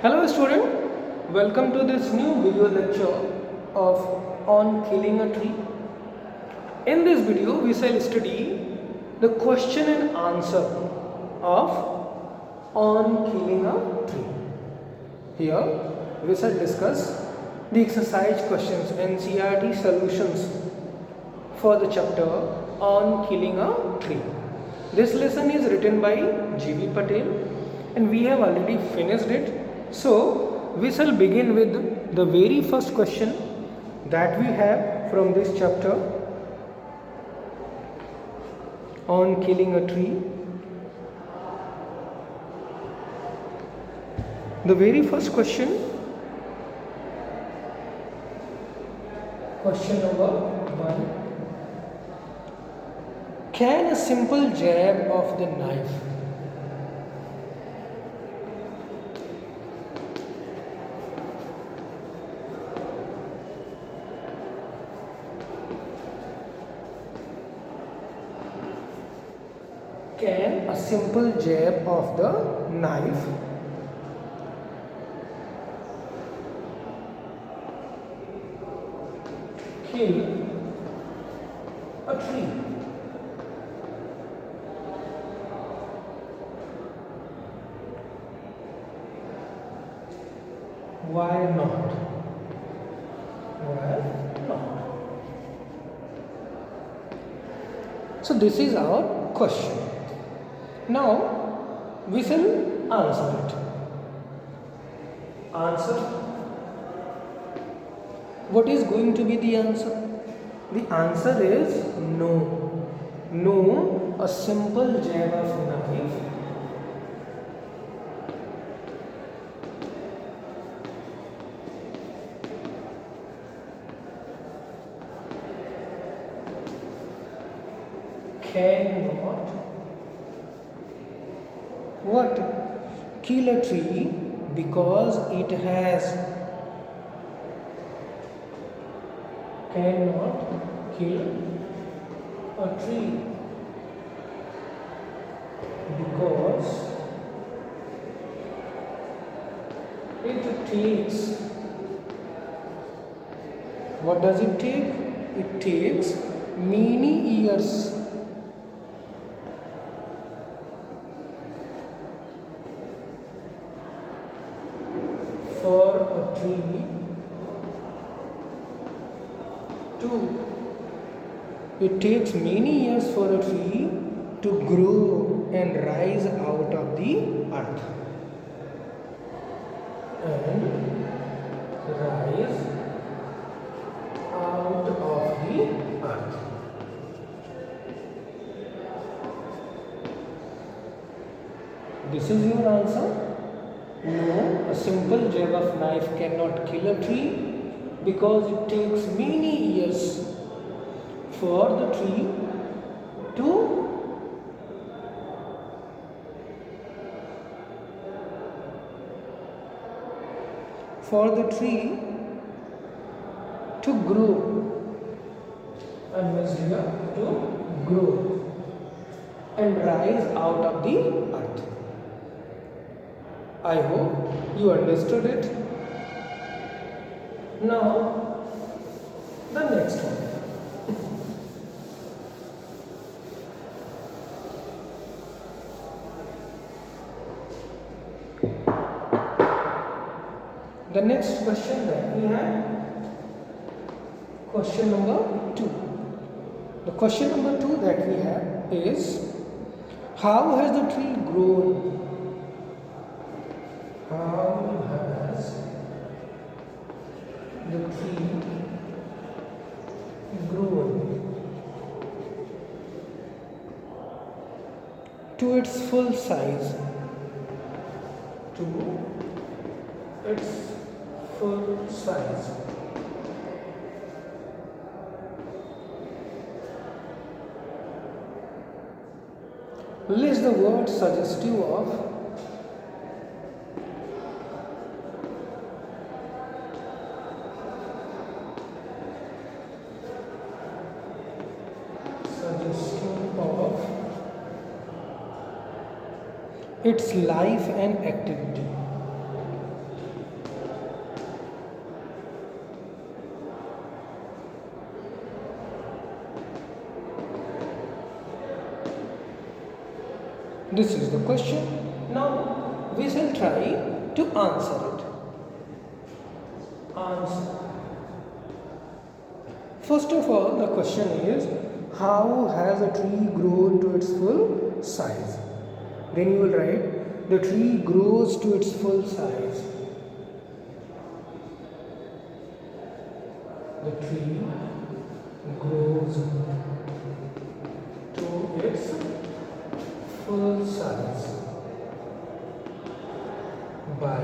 Hello student, welcome to this new video lecture of on killing a tree. In this video we shall study the question and answer of on killing a tree. Here we shall discuss the exercise questions and CRT solutions for the chapter on killing a tree. This lesson is written by G.V. Patel and we have already finished it. So we shall begin with the very first question that we have from this chapter on killing a tree. The very first question number 1. Can a simple jab of the knife kill a tree? Why not? Why not? So this is our question. Now we shall answer it. Answer. What is going to be the answer? The answer is no. No, a simple jab of knife cannot what? Kill a tree because it has cannot kill a tree because it takes, what does it take? It takes many years for a tree it takes many years for a tree to grow and rise out of the earth. And rise out of the earth. This is your answer. No, a simple jab of knife cannot kill a tree because it takes many years for the tree to grow. And means here to grow and rise out of the earth. I hope you understood it. Now the next one. The next question that we have, question number 2. The question number 2 that we have is, how has the tree grown? How has the tree grown to its full size? To its full size. List the words suggestive of its life and activity. This is the question. Now we shall try to answer it. Answer. First of all, the question is, how has a tree grown to its full size? Then you will write, the tree grows to its full size. The tree grows to its full size by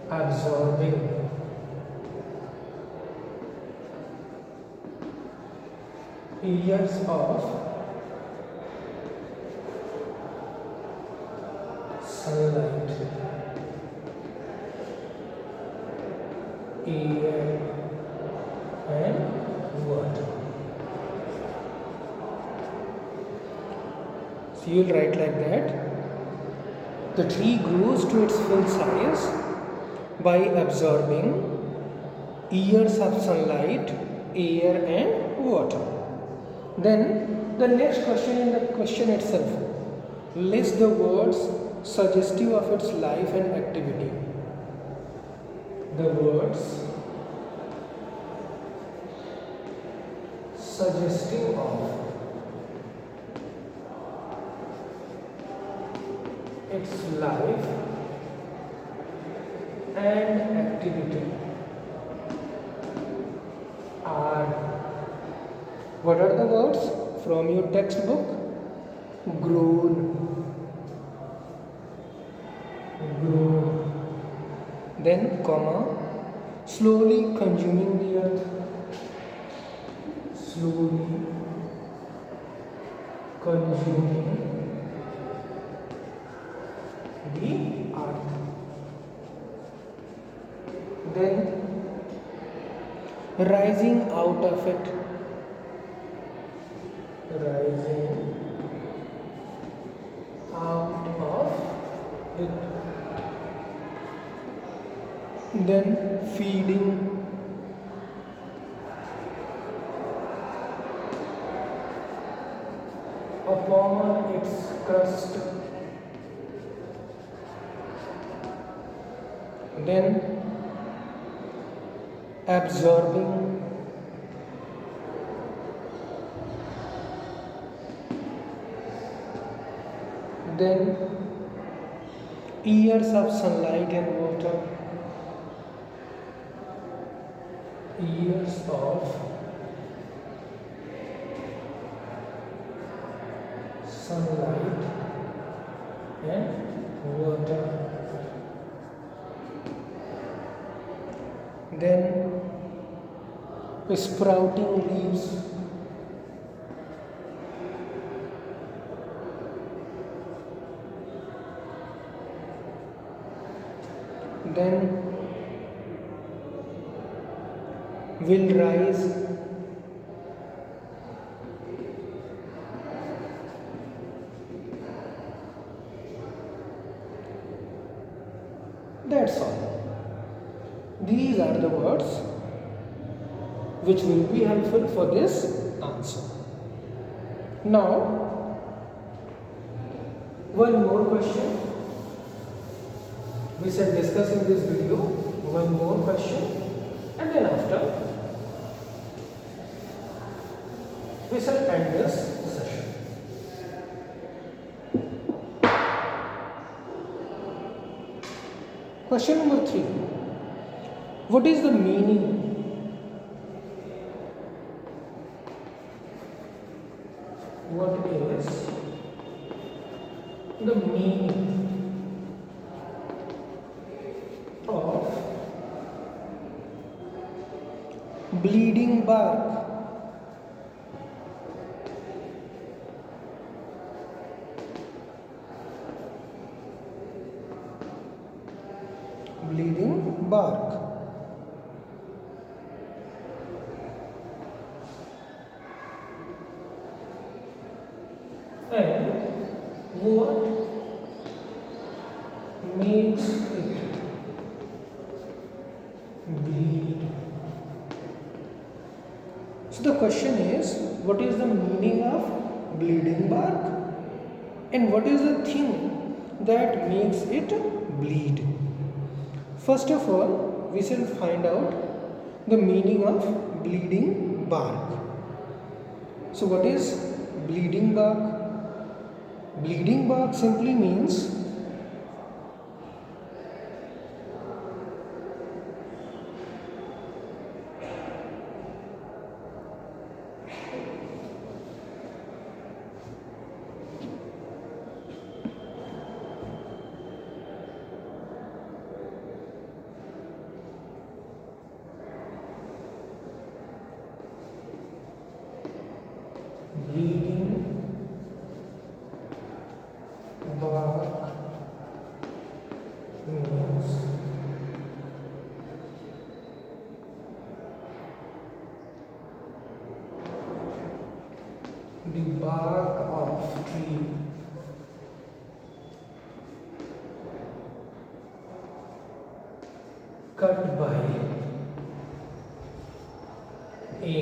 absorbing years of sunlight, air and water. So you will write like that. The tree grows to its full size by absorbing years of sunlight, air and water. Then the next question in the question itself, list the words suggestive of its life and activity. The words suggestive of its life and activity are, what are the words from your textbook? Grown, then comma, slowly consuming the earth, slowly consuming the earth, then rising out of it, rising out of it, then feeding upon its crust, then absorbing then years of sunlight and water, years of sunlight and water, then sprouting leaves, then will rise, that's all. These are the words which will be helpful for this answer. Now one more question we shall discuss in this video, one more question, and then after we shall end this session. Question number 3. What is the meaning? What is the meaning of bleeding bark? Bleeding bark. And what makes it bleed? So the question is, what is the meaning of bleeding bark? And what is the thing that makes it bleed? First of all, we shall find out the meaning of bleeding bark. So what is bleeding bark? Bleeding bark simply means bleeding bark means the bark of tree cut by a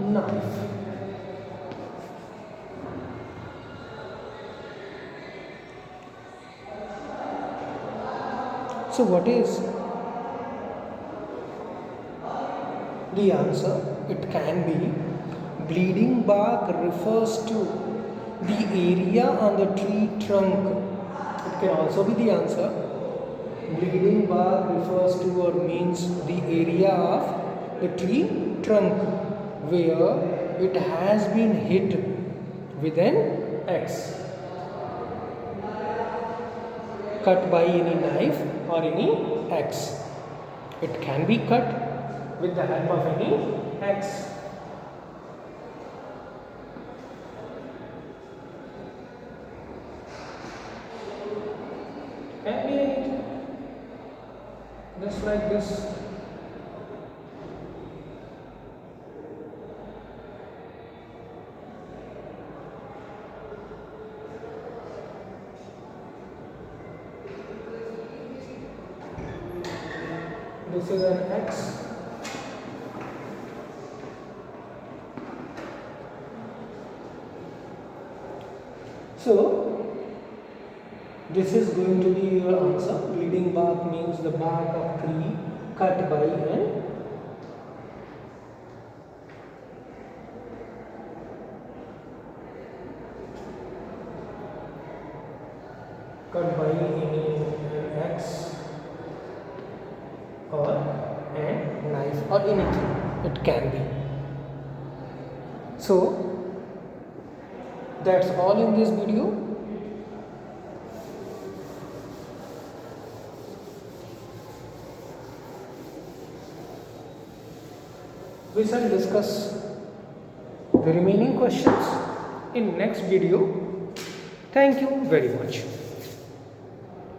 knife. So what is the answer? It can be bleeding bark refers to the area on the tree trunk. It can also be the answer. Bleeding bark refers to or means the area of the tree trunk where it has been hit with an axe, cut by any knife or any axe. It can be cut with the help of any axe. Can be anything, just like this. This is an X. So this is going to be your answer. Bleeding bark means the bark of tree cut by an any axe or a knife or anything it can be. So that's all in this video. We shall discuss the remaining questions in next video. Thank you very much.